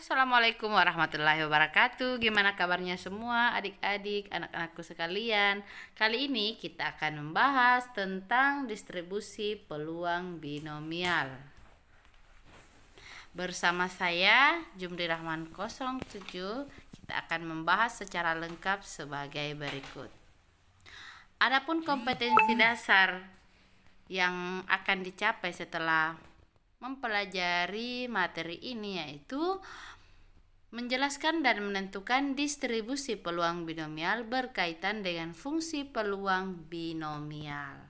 Assalamualaikum warahmatullahi wabarakatuh. Gimana kabarnya semua adik-adik, anak-anakku sekalian? Kali ini kita akan membahas tentang distribusi peluang binomial. Bersama saya Jumri Rahman 07, kita akan membahas secara lengkap sebagai berikut. Adapun kompetensi dasar yang akan dicapai setelah mempelajari materi ini yaitu menjelaskan dan menentukan distribusi peluang binomial berkaitan dengan fungsi peluang binomial.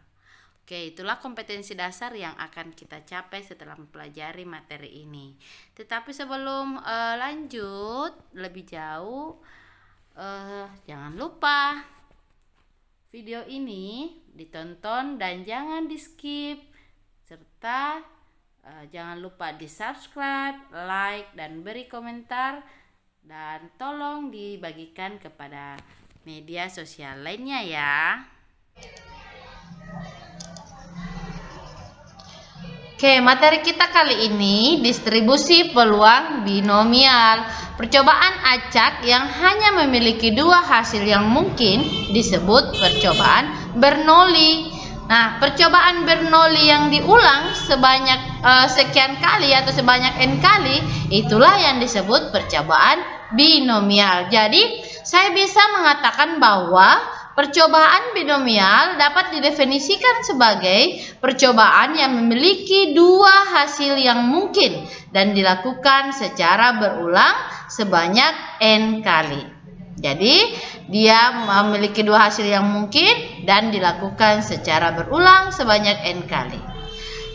Oke, itulah kompetensi dasar yang akan kita capai setelah mempelajari materi ini. Tetapi sebelum lanjut lebih jauh, jangan lupa video ini ditonton dan jangan di skip, serta jangan lupa di subscribe, like, dan beri komentar, dan tolong dibagikan kepada media sosial lainnya ya. Oke, materi kita kali ini distribusi peluang binomial. Percobaan acak yang hanya memiliki dua hasil yang mungkin disebut percobaan Bernoulli. Nah, percobaan Bernoulli yang diulang sebanyak sekian kali atau sebanyak n kali, itulah yang disebut percobaan binomial. Jadi, saya bisa mengatakan bahwa percobaan binomial dapat didefinisikan sebagai percobaan yang memiliki dua hasil yang mungkin dan dilakukan secara berulang sebanyak n kali. Jadi, dia memiliki dua hasil yang mungkin dan dilakukan secara berulang sebanyak n kali.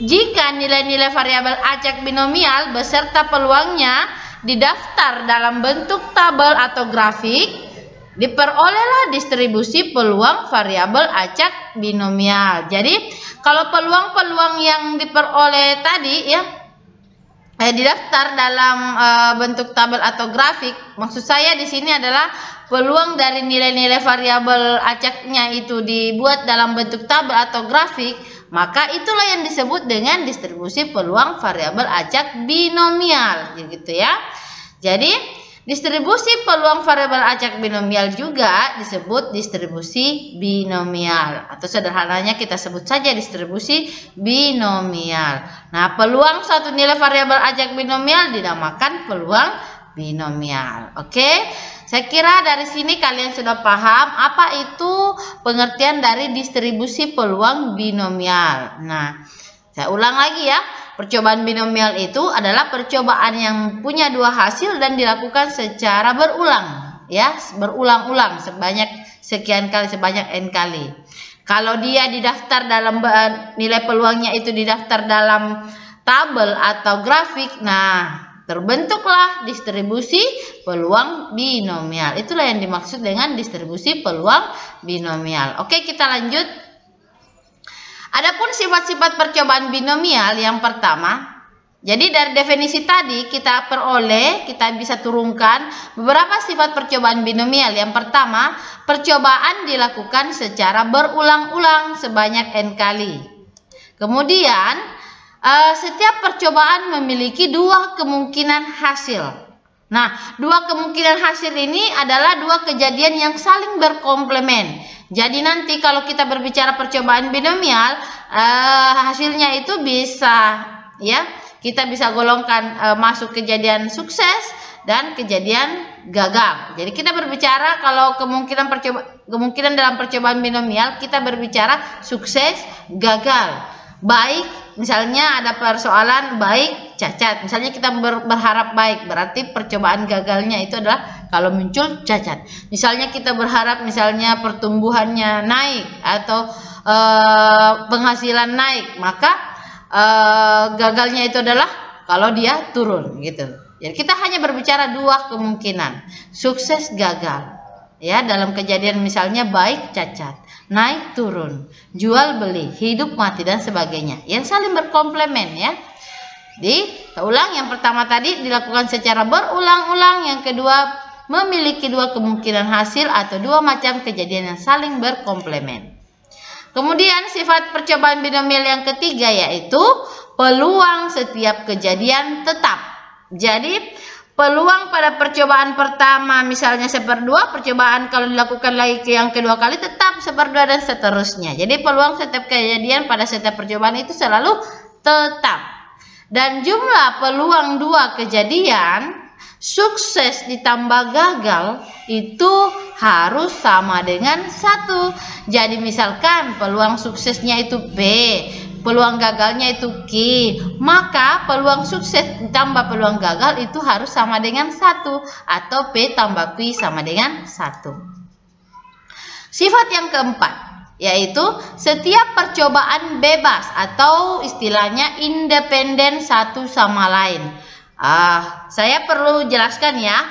Jika nilai-nilai variabel acak binomial beserta peluangnya didaftar dalam bentuk tabel atau grafik, diperolehlah distribusi peluang variabel acak binomial. Jadi, kalau peluang-peluang yang diperoleh tadi ya didaftar dalam bentuk tabel atau grafik, maksud saya di sini adalah peluang dari nilai-nilai variabel acaknya itu dibuat dalam bentuk tabel atau grafik, maka itulah yang disebut dengan distribusi peluang variabel acak binomial, gitu ya. Jadi, distribusi peluang variabel acak binomial juga disebut distribusi binomial, atau sederhananya kita sebut saja distribusi binomial. Nah, peluang suatu nilai variabel acak binomial dinamakan peluang binomial. Oke, saya kira dari sini kalian sudah paham apa itu pengertian dari distribusi peluang binomial. Nah, saya ulang lagi ya. Percobaan binomial itu adalah percobaan yang punya dua hasil dan dilakukan secara berulang, ya, berulang-ulang sebanyak sekian kali, sebanyak n kali. Kalau dia didaftar dalam nilai peluangnya itu didaftar dalam tabel atau grafik, nah terbentuklah distribusi peluang binomial. Itulah yang dimaksud dengan distribusi peluang binomial. Oke, kita lanjut. Adapun sifat-sifat percobaan binomial yang pertama, jadi dari definisi tadi kita bisa turunkan beberapa sifat percobaan binomial. Yang pertama, percobaan dilakukan secara berulang-ulang sebanyak n kali. Kemudian, setiap percobaan memiliki dua kemungkinan hasil. Nah, dua kemungkinan hasil ini adalah dua kejadian yang saling berkomplement. Jadi nanti kalau kita berbicara percobaan binomial, hasilnya itu bisa, ya, kita bisa golongkan masuk kejadian sukses dan kejadian gagal. Jadi kita berbicara kalau kemungkinan dalam percobaan binomial, kita berbicara sukses, gagal, baik. Misalnya ada persoalan baik, cacat. Misalnya kita berharap baik, berarti percobaan gagalnya itu adalah kalau muncul cacat. Misalnya kita berharap misalnya pertumbuhannya naik atau penghasilan naik, maka gagalnya itu adalah kalau dia turun, gitu. Jadi kita hanya berbicara dua kemungkinan, sukses, gagal. Ya, dalam kejadian misalnya baik, cacat, naik, turun, jual, beli, hidup, mati, dan sebagainya, yang saling berkomplement, ya. Kita ulang, yang pertama tadi dilakukan secara berulang-ulang, yang kedua memiliki dua kemungkinan hasil atau dua macam kejadian yang saling berkomplement. Kemudian sifat percobaan binomial yang ketiga yaitu peluang setiap kejadian tetap. Jadi peluang pada percobaan pertama misalnya 1/2, percobaan kalau dilakukan lagi ke yang kedua kali tetap 1/2 dan seterusnya. Jadi peluang setiap kejadian pada setiap percobaan itu selalu tetap. Dan jumlah peluang 2 kejadian sukses ditambah gagal itu harus sama dengan 1. Jadi misalkan peluang suksesnya itu P, peluang gagalnya itu Q, maka peluang sukses ditambah peluang gagal itu harus sama dengan 1, atau P tambah Q sama dengan 1. Sifat yang keempat, yaitu setiap percobaan bebas atau istilahnya independen satu sama lain. Saya perlu jelaskan ya,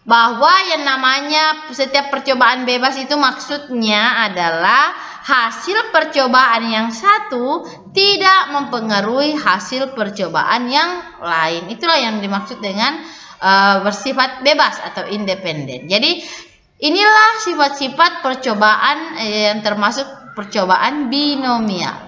bahwa yang namanya setiap percobaan bebas itu maksudnya adalah hasil percobaan yang satu tidak mempengaruhi hasil percobaan yang lain. Itulah yang dimaksud dengan bersifat bebas atau independen. Jadi inilah sifat-sifat percobaan yang termasuk percobaan binomial.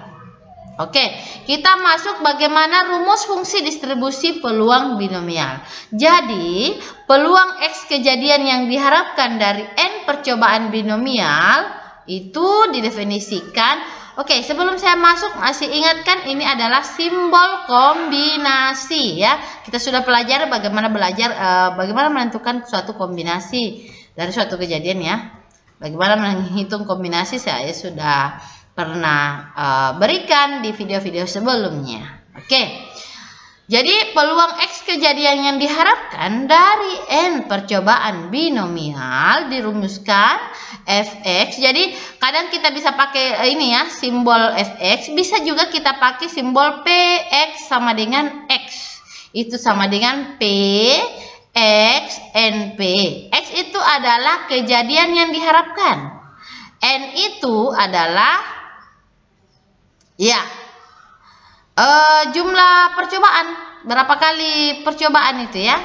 Oke, kita masuk bagaimana rumus fungsi distribusi peluang binomial. Jadi, peluang X kejadian yang diharapkan dari N percobaan binomial itu didefinisikan. Oke, sebelum saya masuk masih ingatkan ini adalah simbol kombinasi ya. Kita sudah pelajari bagaimana bagaimana menentukan suatu kombinasi dari suatu kejadian ya. Bagaimana menghitung kombinasi saya sudah pernah berikan di video-video sebelumnya. Oke. Jadi peluang X kejadian yang diharapkan dari N percobaan binomial dirumuskan Fx. Jadi kadang kita bisa pakai ini ya, simbol Fx, bisa juga kita pakai simbol Px sama dengan X. Itu sama dengan P X NP. X itu adalah kejadian yang diharapkan. N itu adalah jumlah percobaan, berapa kali percobaan itu ya.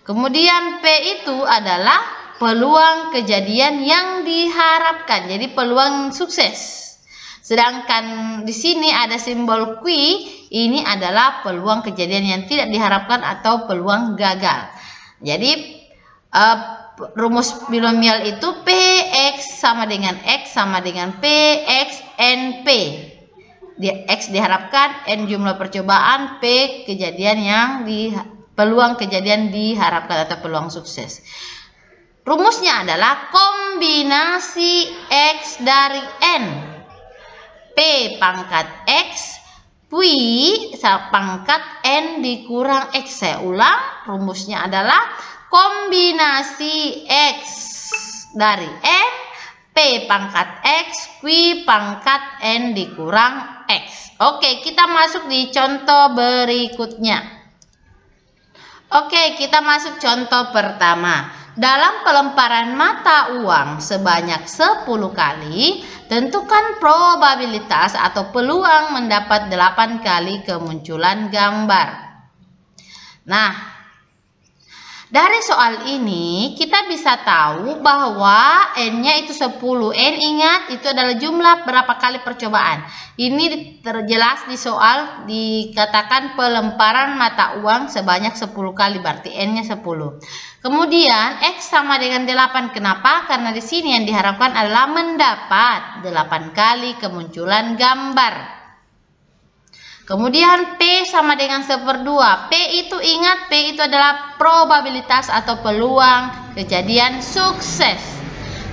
Kemudian P itu adalah peluang kejadian yang diharapkan. Jadi peluang sukses. Sedangkan di sini ada simbol Q, ini adalah peluang kejadian yang tidak diharapkan atau peluang gagal. Jadi rumus binomial itu Px sama dengan X sama dengan Px NP. X diharapkan, N jumlah percobaan, P kejadian yang peluang kejadian diharapkan atau peluang sukses. Rumusnya adalah kombinasi X dari N. P pangkat X, Q pangkat N dikurang X. Saya ulang, rumusnya adalah kombinasi X dari N, P pangkat X, Q pangkat N dikurang X. Oke, kita masuk di contoh berikutnya. Oke, kita masuk contoh pertama. Dalam pelemparan mata uang sebanyak 10 kali, tentukan probabilitas atau peluang mendapat 8 kali kemunculan gambar. Nah, dari soal ini kita bisa tahu bahwa N-nya itu 10. N ingat itu adalah jumlah berapa kali percobaan. Ini terjelas di soal dikatakan pelemparan mata uang sebanyak 10 kali, berarti N-nya 10. Kemudian X sama dengan 8. Kenapa? Karena di sini yang diharapkan adalah mendapat 8 kali kemunculan gambar. Kemudian P sama dengan 1/2. P itu ingat, P itu adalah probabilitas atau peluang kejadian sukses.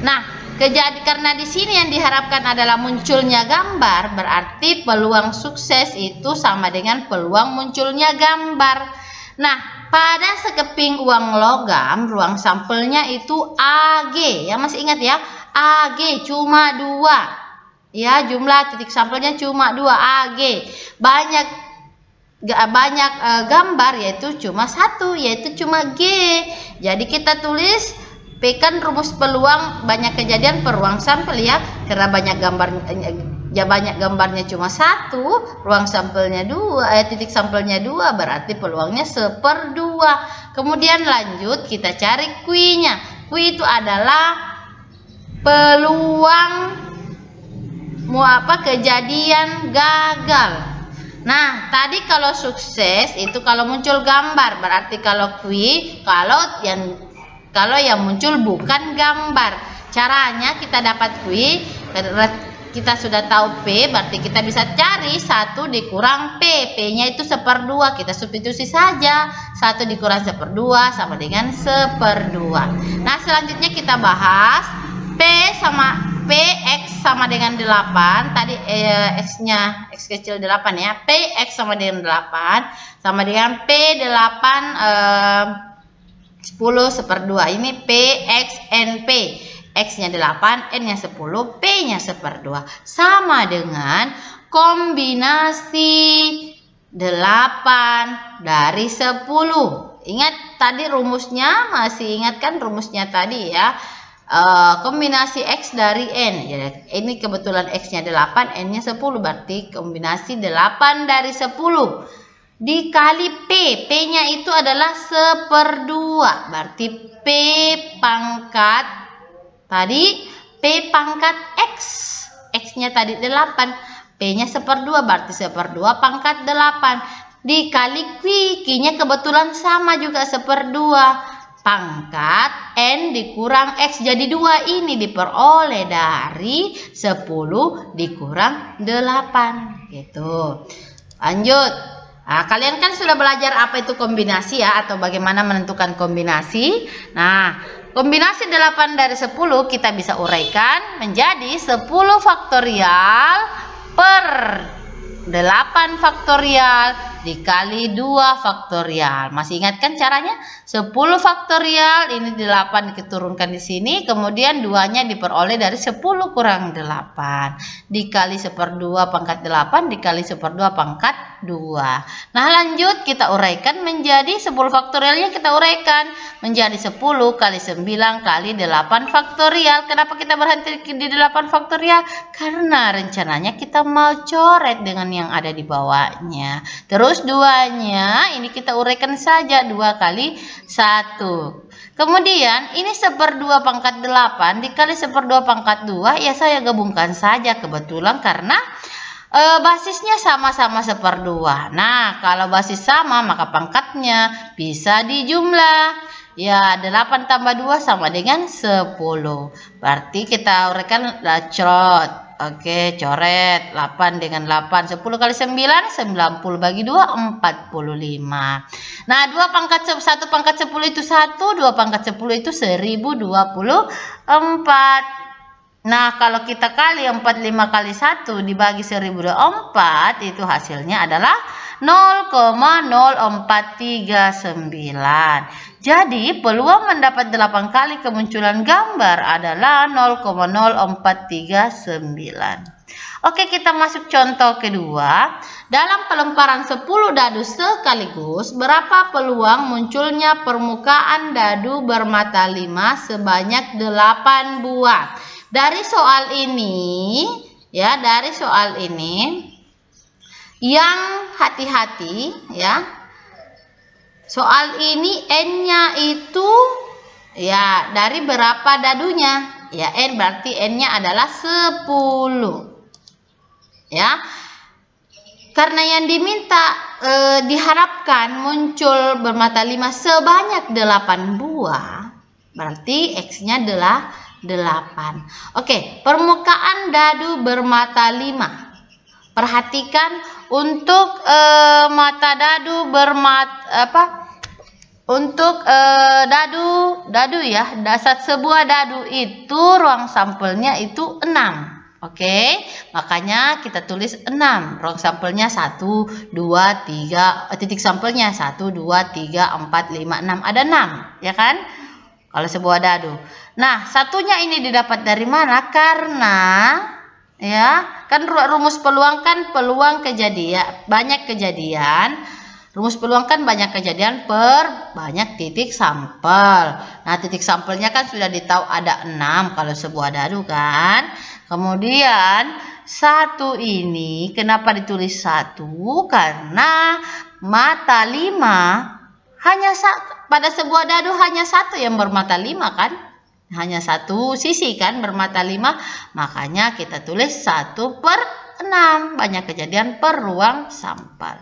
Nah, karena di sini yang diharapkan adalah munculnya gambar, berarti peluang sukses itu sama dengan peluang munculnya gambar. Nah, pada sekeping uang logam, ruang sampelnya itu AG. Ya, masih ingat ya? AG cuma 2. Ya, jumlah titik sampelnya cuma 2 AG. Banyak gambar yaitu cuma 1, yaitu cuma G. Jadi kita tulis P kan rumus peluang banyak kejadian per ruang sampel ya. Karena banyak gambarnya cuma 1, ruang sampelnya 2, titik sampelnya 2, berarti peluangnya 1/2. Kemudian lanjut kita cari Q-nya. Q itu adalah peluang kejadian gagal. Nah, tadi kalau sukses itu kalau muncul gambar, berarti kalau Q kalau yang muncul bukan gambar. Caranya kita dapat Q, kita sudah tahu P, berarti kita bisa cari 1 dikurang P. P-nya itu 1/2, kita substitusi saja. 1 dikurang 1/2 sama dengan 1/2. Nah, selanjutnya kita bahas Px sama dengan 8. Tadi X-nya, X kecil 8 ya. Px sama dengan 8 sama dengan P8 10/2. Ini PXNP. X-nya 8, N-nya 10, P-nya 1/2. Sama dengan kombinasi 8 dari 10. Ingat tadi rumusnya, masih ingat kan rumusnya tadi ya? Kombinasi X dari N. Ya, ini kebetulan X-nya 8, N-nya 10. Berarti kombinasi 8 dari 10. Dikali P. P-nya itu adalah 1/2. Berarti P pangkat tadi P pangkat X. X-nya tadi 8. P-nya 1/2. Berarti 1/2 pangkat 8. Dikali Q. Q-nya kebetulan sama juga 1/2. Pangkat N dikurang X. Jadi 2 ini diperoleh dari 10 dikurang 8. Gitu. Lanjut. Nah, kalian kan sudah belajar apa itu kombinasi ya, atau bagaimana menentukan kombinasi. Nah, kombinasi 8 dari 10 kita bisa uraikan menjadi 10 faktorial per 8 faktorial dikali 2 faktorial. Masih ingat kan caranya? 10 faktorial, ini 8 diturunkan di sini, kemudian 2-nya diperoleh dari 10 kurang 8. Dikali 1/2 pangkat 8 dikali 1/2 pangkat 2. Nah, lanjut kita uraikan menjadi 10 faktorialnya kita uraikan menjadi 10 kali 9 kali 8 faktorial. Kenapa kita berhenti di 8 faktorial? Karena rencananya kita mau coret dengan yang ada di bawahnya. Terus 2-nya ini kita uraikan saja, 2 kali 1. Kemudian ini 1/2 pangkat 8 dikali 1/2 pangkat 2. Ya saya gabungkan saja kebetulan karena basisnya sama-sama 1/2. Nah, kalau basis sama maka pangkatnya bisa dijumlah. Ya, 8 tambah 2 sama dengan 10. Berarti kita uraikan corot. Oke, coret 8 dengan 8. 10 kali 9, 90 bagi 2, 45. Nah, 1 pangkat 10 itu 1, 2 pangkat 10 itu 1024. Nah, kalau kita kali 45 kali 1 dibagi 1024, itu hasilnya adalah 0,0439. Jadi, peluang mendapat 8 kali kemunculan gambar adalah 0,0439. Oke, kita masuk contoh kedua. Dalam pelemparan 10 dadu sekaligus, berapa peluang munculnya permukaan dadu bermata 5 sebanyak 8 buah? Dari soal ini, yang hati-hati ya. Soal ini N-nya itu ya dari berapa dadunya? Ya, N berarti N-nya adalah 10. Ya. Karena yang diminta diharapkan muncul bermata 5 sebanyak 8 buah. Berarti X-nya adalah 8. Oke, permukaan dadu bermata 5. Perhatikan untuk mata dadu dadu ya, dasar sebuah dadu itu ruang sampelnya itu 6. Oke, makanya kita tulis 6. Ruang sampelnya 1, 2, 3, titik sampelnya 1, 2, 3, 4, 5, 6. Ada 6, ya kan? Kalau sebuah dadu. Nah, satunya ini didapat dari mana? Karena ya, kan rumus peluang kan peluang kejadian, banyak kejadian. Rumus peluang kan banyak kejadian per banyak titik sampel. Nah, titik sampelnya kan sudah ditahu ada 6 kalau sebuah dadu kan. Kemudian 1 ini kenapa ditulis 1? Karena mata 5 pada sebuah dadu hanya 1 yang bermata 5 kan? Hanya 1 sisi kan bermata 5, makanya kita tulis 1/5. 6. Banyak kejadian per ruang sampel.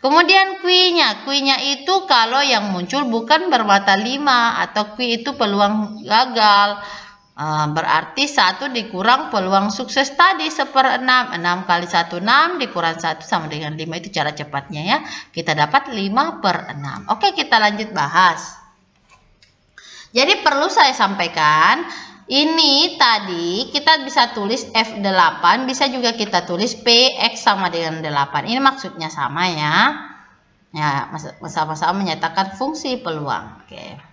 Kemudian Q-nya itu kalau yang muncul bukan bermata 5 atau Q itu peluang gagal. Berarti 1 dikurang peluang sukses tadi 1/6. 6 kali 1 6 dikurang 1 sama dengan 5. Itu cara cepatnya ya. Kita dapat 5/6. Oke, kita lanjut bahas. Jadi perlu saya sampaikan, ini tadi kita bisa tulis F8, bisa juga kita tulis PX sama dengan 8. Ini maksudnya sama ya. Ya, sama-sama menyatakan fungsi peluang. Oke.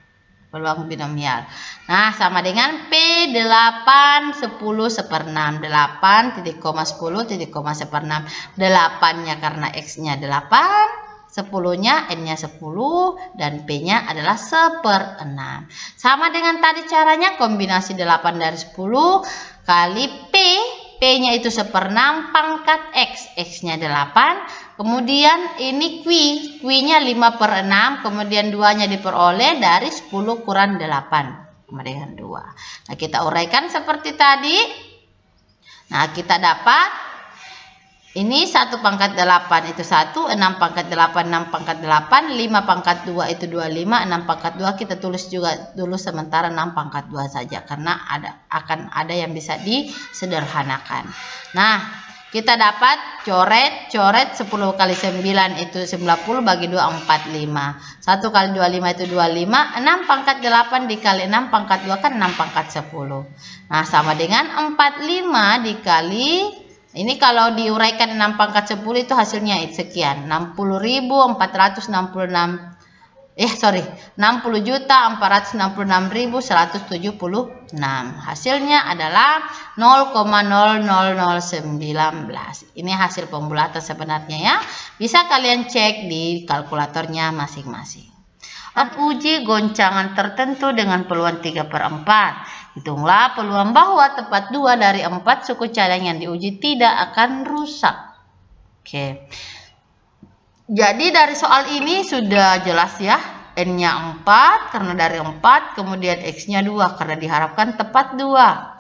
Peluang binomial. Nah, sama dengan P8 10 1/6. 8 titik koma 10 titik koma 1/6. 8-nya karena X-nya 8. 10-nya, N-nya 10, dan P-nya adalah 1/6. Sama dengan tadi caranya, kombinasi 8 dari 10 kali P. P-nya itu 1/6 pangkat X. X-nya 8. Kemudian ini Q-nya 5/6. Kemudian 2-nya diperoleh dari 10 kurang 8. Sama dengan 2. Nah, kita uraikan seperti tadi. Nah, kita dapat ini 1 pangkat 8 itu 1, 6 pangkat 8, 6 pangkat 8, 5 pangkat 2 itu 25, 6 pangkat 2 kita tulis juga dulu sementara 6 pangkat 2 saja. Karena akan ada yang bisa disederhanakan. Nah, kita dapat coret 10 kali 9 itu 90 bagi 2, 45. 1 kali 25 itu 25, 6 pangkat 8 dikali 6 pangkat 2 kan 6 pangkat 10. Nah, sama dengan 45 dikali, ini kalau diuraikan 6 pangkat 10 itu hasilnya sekian. 60.466.176. Hasilnya adalah 0,00019. Ini hasil pembulatan sebenarnya ya. Bisa kalian cek di kalkulatornya masing-masing. Uji goncangan tertentu dengan peluang 3/4. Hitunglah peluang bahwa tepat 2 dari 4 suku cadang yang diuji tidak akan rusak. Oke. Jadi dari soal ini sudah jelas ya. N-nya 4 karena dari 4. Kemudian X-nya 2 karena diharapkan tepat 2.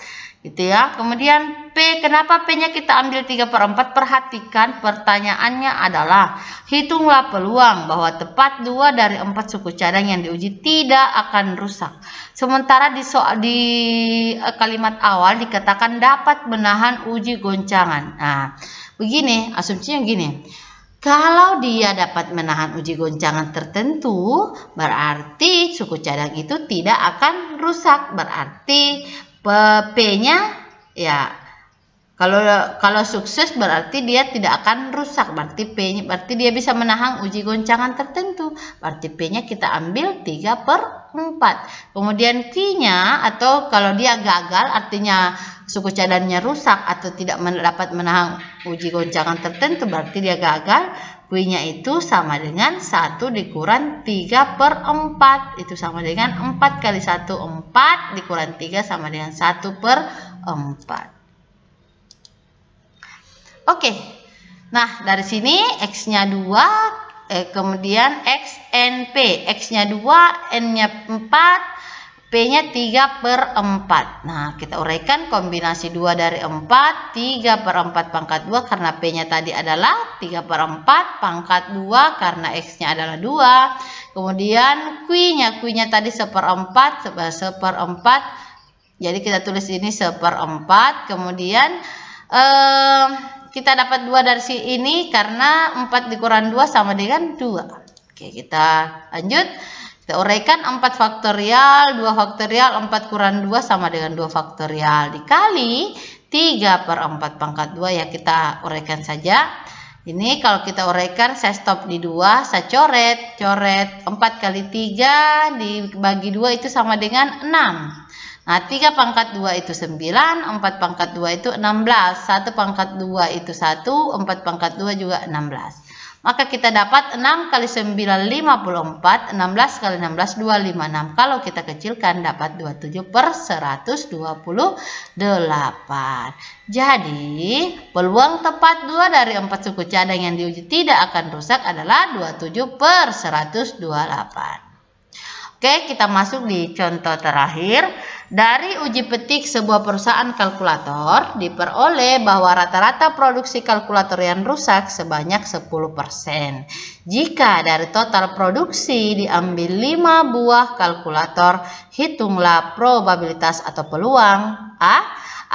Gitu ya. Kemudian P, kenapa P-nya kita ambil 3/4? Perhatikan pertanyaannya adalah hitunglah peluang bahwa tepat 2 dari 4 suku cadang yang diuji tidak akan rusak. Sementara di kalimat awal dikatakan dapat menahan uji goncangan. Nah, begini, asumsinya gini. Kalau dia dapat menahan uji goncangan tertentu, berarti suku cadang itu tidak akan rusak. Berarti P-nya ya kalau sukses berarti dia tidak akan rusak. Berarti P-nya berarti dia bisa menahan uji goncangan tertentu. Berarti P-nya kita ambil 3/4. Kemudian Q-nya atau kalau dia gagal artinya suku cadangnya rusak atau tidak dapat menahan uji goncangan tertentu, berarti dia gagal. Q-nya itu sama dengan 1 dikurang 3/4. Itu sama dengan 4 kali 1 4 dikurang 3 sama dengan 1/4. Oke. Nah, dari sini X-nya 2, kemudian XNP. X-nya 2, N-nya 4, P-nya 3/4. Nah, kita uraikan kombinasi 2 dari 4, 3/4 pangkat 2 karena P-nya tadi adalah 3/4 pangkat 2 karena X-nya adalah 2. Kemudian Q-nya tadi 1/4, 1/4. Jadi kita tulis ini 1/4. Kemudian kita dapat 2 dari ini karena 4 dikurang 2 sama dengan 2. Oke, kita lanjut. Kita uraikan 4 faktorial, 2 faktorial, 4 kurang 2 sama dengan 2 faktorial. Dikali 3/4 pangkat 2 ya kita uraikan saja. Ini kalau kita uraikan saya stop di 2, saya coret. 4 kali 3 dibagi 2 itu sama dengan 6. Nah, 3 pangkat 2 itu 9, 4 pangkat 2 itu 16, 1 pangkat 2 itu 1, 4 pangkat 2 juga 16. Maka kita dapat 6 kali 9, 54, 16 kali 16, 256. Kalau kita kecilkan dapat 27/128. Jadi, peluang tepat 2 dari 4 suku cadang yang diuji tidak akan rusak adalah 27/128. Oke, kita masuk di contoh terakhir. Dari uji petik sebuah perusahaan kalkulator diperoleh bahwa rata-rata produksi kalkulator yang rusak sebanyak 10%. Jika dari total produksi diambil 5 buah kalkulator, hitunglah probabilitas atau peluang. A.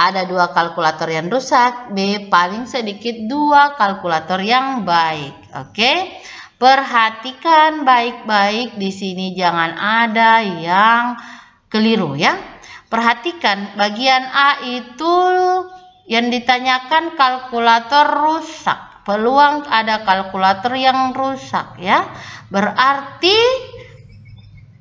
Ada 2 kalkulator yang rusak. B. Paling sedikit 2 kalkulator yang baik. Oke. Perhatikan baik-baik di sini, jangan ada yang keliru ya. Perhatikan bagian A itu yang ditanyakan kalkulator rusak. Peluang ada kalkulator yang rusak ya. Berarti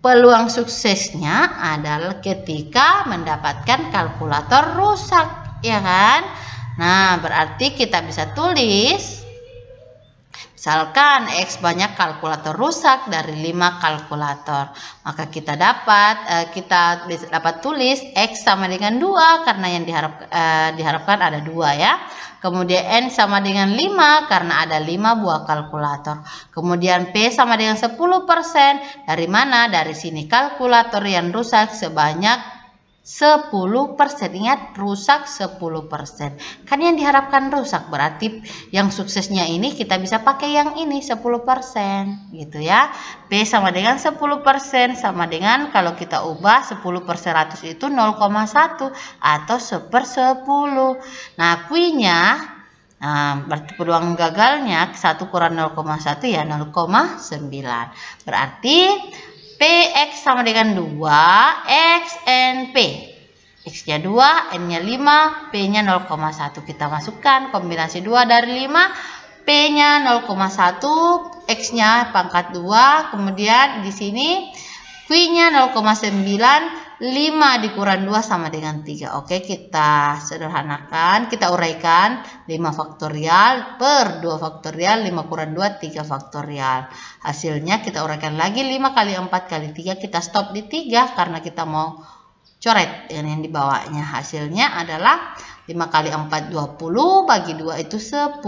peluang suksesnya adalah ketika mendapatkan kalkulator rusak, ya kan? Nah, berarti kita bisa tulis misalkan X banyak kalkulator rusak dari 5 kalkulator. Maka kita dapat tulis X sama dengan 2 karena yang diharapkan ada 2 ya. Kemudian N sama dengan 5 karena ada 5 buah kalkulator. Kemudian P sama dengan 10%. Dari mana? Dari sini kalkulator yang rusak sebanyak 10%. Ingat, rusak 10%. Kan yang diharapkan rusak, berarti yang suksesnya ini kita bisa pakai yang ini 10% gitu ya. P sama dengan 10% sama dengan kalau kita ubah 10 per 100 itu 0,1 atau 1/10. Nah, Q-nya berarti peluang gagalnya 1 kurang 0,1 ya 0,9. Berarti PX sama dengan 2 X N P. X-nya 2, N-nya 5, P-nya 0,1. Kita masukkan kombinasi 2 dari 5, P-nya 0,1, X-nya pangkat 2, kemudian di sini Q-nya 0,9, 5 dikurang 2 sama dengan 3. Oke, kita sederhanakan, kita uraikan 5 faktorial per 2 faktorial, 5 kurang 2, 3 faktorial. Hasilnya kita uraikan lagi 5 kali 4 kali 3, kita stop di 3 karena kita mau coret yang di bawahnya. Hasilnya adalah 5 kali 4 20 bagi 2 itu 10.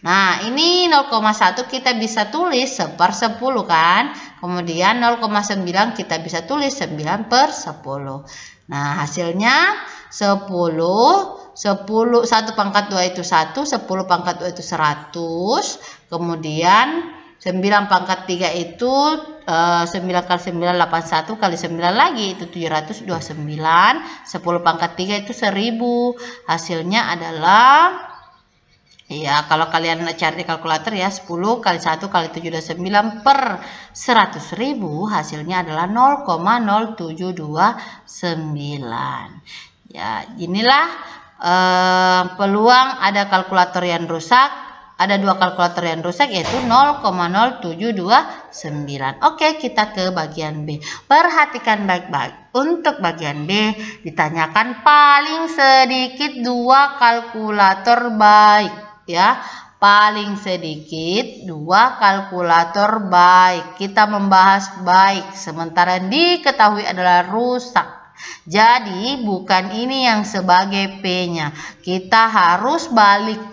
Nah, ini 0,1 kita bisa tulis 1/10 kan. Kemudian 0,9 kita bisa tulis 9/10. Nah, hasilnya 10, 1 pangkat 2 itu 1, 10 pangkat 2 itu 100. Kemudian 9 pangkat 3 itu 9 kali 9 81 kali 9 lagi itu 729. 10 pangkat 3 itu 1000. Hasilnya adalah ya kalau kalian cari di kalkulator ya 10 kali 1 kali 729 per 100.000 hasilnya adalah 0,0729. Ya, inilah peluang ada kalkulator yang rusak. Ada 2 kalkulator yang rusak yaitu 0,0729. Oke, kita ke bagian B. Perhatikan baik-baik. Untuk bagian B ditanyakan paling sedikit 2 kalkulator baik ya. Paling sedikit 2 kalkulator baik. Kita membahas baik sementara diketahui adalah rusak. Jadi bukan ini yang sebagai P-nya. Kita harus balik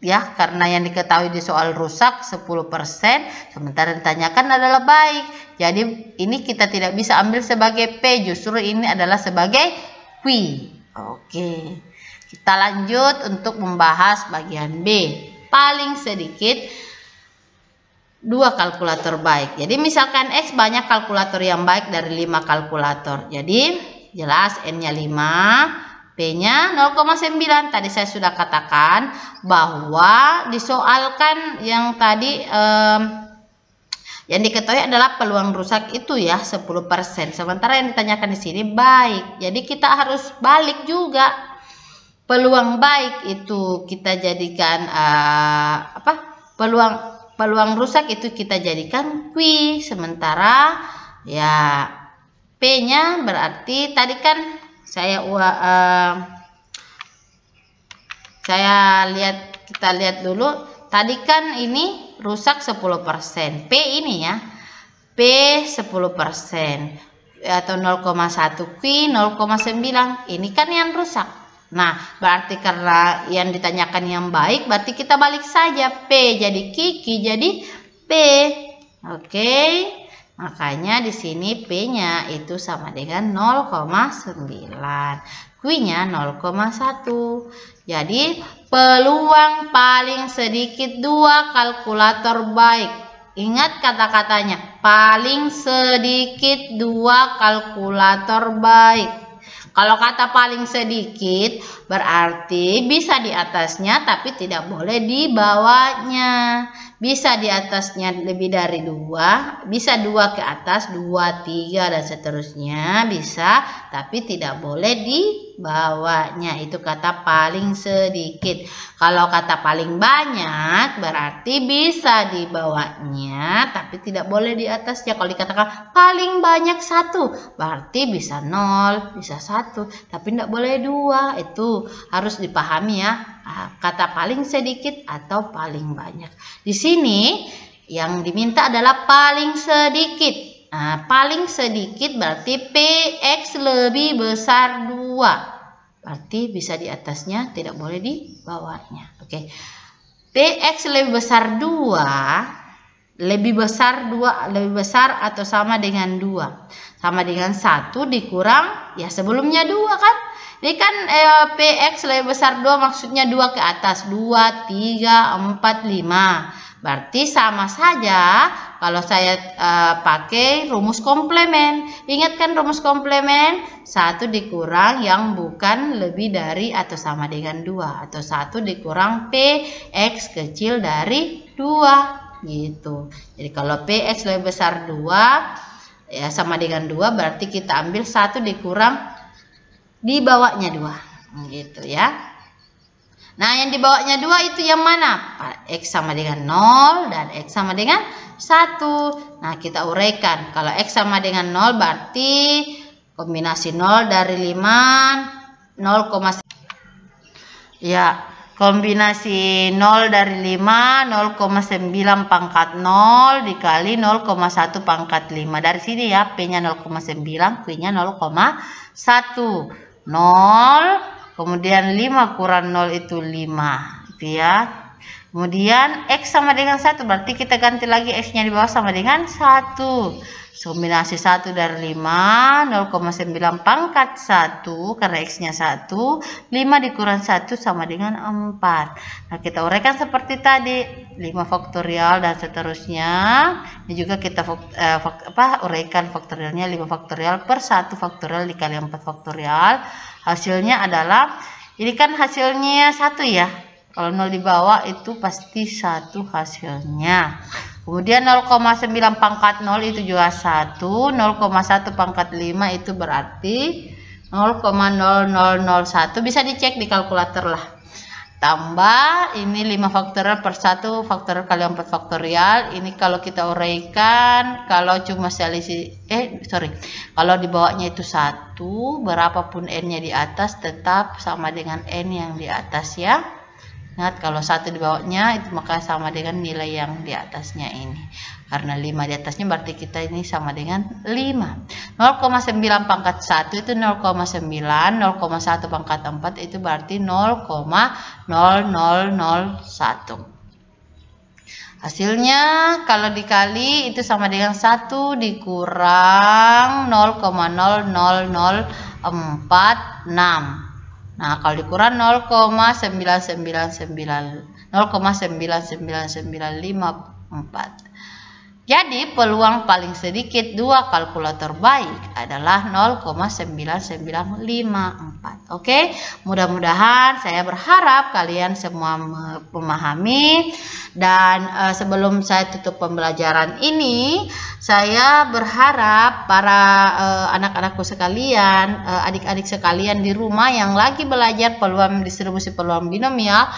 ya, karena yang diketahui di soal rusak 10%, sementara ditanyakan adalah baik. Jadi ini kita tidak bisa ambil sebagai P, justru ini adalah sebagai Q. Oke, kita lanjut untuk membahas bagian B. Paling sedikit 2 kalkulator baik. Jadi misalkan X banyak kalkulator yang baik dari 5 kalkulator. Jadi jelas N-nya 5. P-nya 0,9. Tadi saya sudah katakan bahwa disoalkan yang tadi yang diketahui adalah peluang rusak itu ya 10%. Sementara yang ditanyakan di sini baik. Jadi kita harus balik juga. Peluang baik itu kita jadikan peluang rusak itu kita jadikan Q. Sementara ya P-nya berarti tadi kan kita lihat dulu tadi kan ini rusak 10%. P ini ya. P 10% atau 0,1, Q 0,9. Ini kan yang rusak. Nah, berarti karena yang ditanyakan yang baik, berarti kita balik saja P jadi Q jadi P. Oke. Makanya di sini P-nya itu sama dengan 0,9. Q-nya 0,1. Jadi peluang paling sedikit 2 kalkulator baik. Ingat kata-katanya, paling sedikit 2 kalkulator baik. Kalau kata paling sedikit berarti bisa di atasnya tapi tidak boleh di bawahnya. Bisa di atasnya lebih dari 2, bisa 2 ke atas, 2, 3 dan seterusnya bisa, tapi tidak boleh di bawahnya. Itu kata paling sedikit. Kalau kata paling banyak berarti bisa di bawahnya tapi tidak boleh di atasnya. Kalau dikatakan paling banyak 1 berarti bisa 0, bisa 1, tapi tidak boleh 2. Itu harus dipahami ya, kata paling sedikit atau paling banyak. Di sini yang diminta adalah paling sedikit. Nah, paling sedikit berarti PX lebih besar 2. Berarti bisa di atasnya, tidak boleh di bawahnya. Oke. PX lebih besar 2, lebih besar atau sama dengan 2. Sama dengan 1 dikurang ya sebelumnya 2 kan? Ini kan PX lebih besar 2 maksudnya 2 ke atas. 2, 3, 4, 5. Berarti sama saja kalau saya pakai rumus komplemen. Ingat kan rumus komplemen? 1 dikurang yang bukan lebih dari atau sama dengan 2. Atau 1 dikurang PX kecil dari 2. Gitu. Jadi kalau PX lebih besar 2 ya sama dengan 2 berarti kita ambil 1 dikurang di bawahnya 2 gitu ya. Nah yang di bawahnya 2 itu yang mana? X sama dengan 0 dan X sama dengan 1. Nah kita uraikan, kalau X sama dengan 0 berarti kombinasi 0 dari 5 0, ya kombinasi 0 dari 5 0,9 pangkat 0 dikali 0,1 pangkat 5. Dari sini ya P nya 0,9, Q nya 0,1. 0, kemudian 5 kurang 0 itu 5 itu ya. Kemudian X sama dengan 1 berarti kita ganti lagi X nya di bawah sama dengan 1. Kombinasi 1 dari 5 0,9 pangkat 1 karena X nya 1, 5 dikurang 1 sama dengan 4. Nah kita uraikan seperti tadi, 5 faktorial dan seterusnya. Ini juga kita uraikan faktorialnya, 5 faktorial per 1 faktorial dikali 4 faktorial. Hasilnya adalah, ini kan hasilnya 1 ya. Kalau 0 di bawah itu pasti 1 hasilnya. Kemudian 0,9 pangkat 0 itu juga 1. 0,1 pangkat 5 itu berarti 0,0001. Bisa dicek di kalkulator lah. Tambah ini 5 faktorial per 1 faktorial kali 4 faktorial. Ini kalau kita uraikan, kalau cuma selisih kalau di bawahnya itu 1, berapapun n-nya di atas tetap sama dengan n yang di atas ya. Ingat kalau 1 di bawahnya itu maka sama dengan nilai yang di atasnya ini. Karena 5 di atasnya berarti kita ini sama dengan 5. 0,9 pangkat 1 itu 0,9. 0,1 pangkat 4 itu berarti 0,0001. Hasilnya kalau dikali itu sama dengan 1 dikurang 0,00046. Nah, kalau dikurang 0,99954. Jadi, peluang paling sedikit 2 kalkulator baik adalah 0,9954. Oke, mudah-mudahan saya berharap kalian semua memahami. Dan sebelum saya tutup pembelajaran ini, saya berharap para anak-anakku sekalian, adik-adik sekalian di rumah yang lagi belajar peluang distribusi peluang binomial,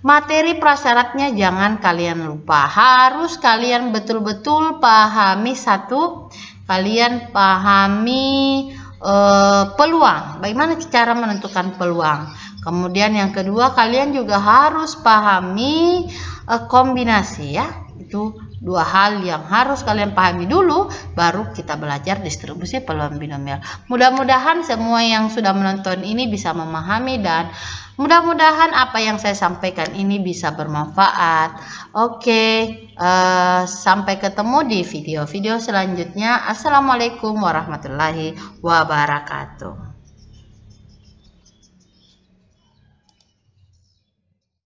materi prasyaratnya jangan kalian lupa. Harus kalian betul-betul pahami satu, kalian pahami peluang. Bagaimana cara menentukan peluang. Kemudian yang kedua, kalian juga harus pahami kombinasi ya. Itu Dua hal yang harus kalian pahami dulu, baru kita belajar distribusi peluang binomial. Mudah-mudahan semua yang sudah menonton ini bisa memahami, dan mudah-mudahan apa yang saya sampaikan ini bisa bermanfaat. Oke, sampai ketemu di video-video selanjutnya. Assalamualaikum warahmatullahi wabarakatuh.